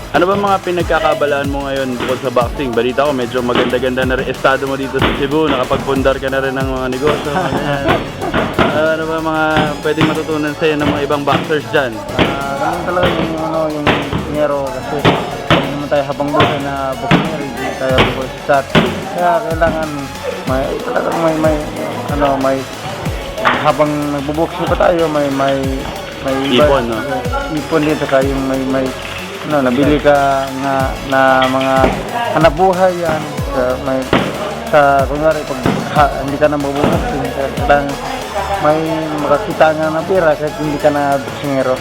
Ano ba mga pinagkakabalaan mo ngayon bukod sa boxing? Balita ko medyo maganda-ganda na rin estado mo dito sa Cebu. Nakapagpundar ka na rin ng mga negosyo. Ano ba mga pwedeng matutunan sa'yo ng mga ibang boxers dyan? Ganun talaga yung dinero kasi hindi naman tayo habang buhay na boxer, hindi tayo buhay sa start. Kaya kailangan may habang nagbo-boxing pa tayo, may Ipon, no? Ipon din, saka yung may nabili ka na mga hanap buhay yan. Kunwari, pag hindi ka na magbo-boxing, kailangan may makakita nga ng pera kahit hindi ka na boksingero.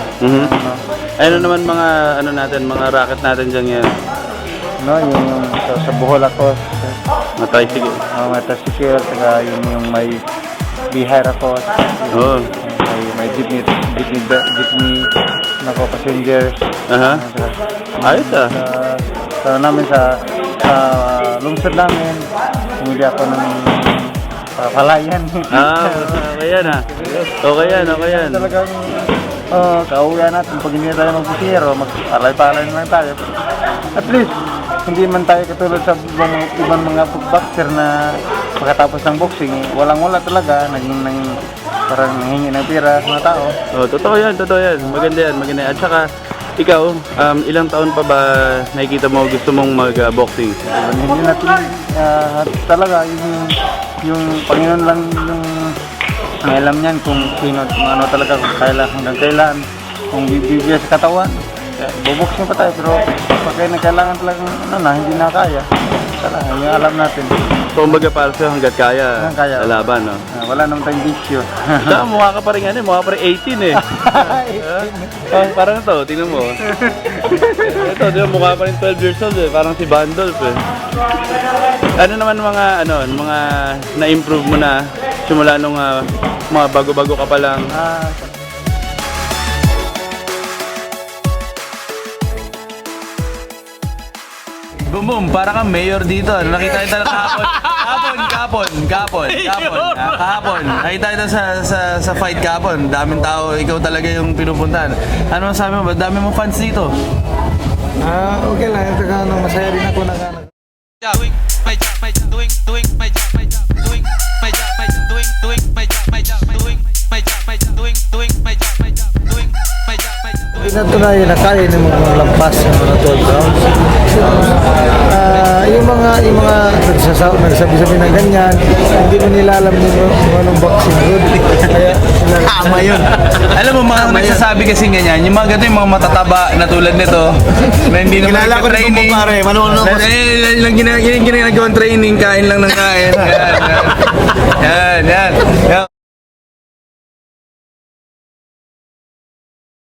Ano naman mga racket natin dyan yan? Yung sa Bohol ako, Mga tricycle. may tricycle, saka yung may bihar ako, Oo. may jeepney passenger. Ayos ah. Namin sa lungsod namin, pumili ako ng palayan. Okay yan ah. Okay yan. Talagang kauwian natin pag hindi tayo magbusiro, magpalay-palay na lang tayo. At least, hindi man tayo katulad sa ibang mga boxer na pagkatapos ng boxing, walang-wala talaga, parang nangingi ng pera sa mga tao. Totoo yan. Maganda yan. At saka, ikaw, ilang taon pa ba nakikita mo gusto mong mag-boxing? Hindi natin talaga yung Panginoon lang yung ang alam niyan kung sino, ano talaga, kung hanggang kailan, kung bibigyan sa katawan. Boboxing pa tayo, pero pag kailangan talagang hindi na kaya. Talaga, yung alam natin. So, kumbaga para sa'yo hanggat kaya, lalaban, no? Wala naman tayong bisyo. Saka mukha ka pa rin 18 eh. Parang ito, tingnan mo. Ito, di ba, mukha pa rin 12 years old eh. Parang si Bandolf eh. Ano naman mga na-improve mo na simula nung mga bago-bago ka pa lang? Boom, para kang mayor dito. Nakita kita kahapon. Nakita kita sa fight kahapon. Daming tao, ikaw talaga yung pinupuntahan. Ano sabi mo? Ba't dami mong fans dito? Okay lang. Ito ka masaya rin ako Doing my job, doing my job, doing my job, doing my job. Pinatunay na kaya ng mga lampas ng mga 12 rounds. Yung mga nagsabi-sabi ng ganyan, hindi mo nila alam yung anong boxing good. Kaya Tama yun. Alam mo, mga nagsasabi kasi ganyan, yung mga ganito, yung mga matataba na tulad nito, na hindi naman nagka-training. Lang ginagawang training, kain lang ng kain. Yan.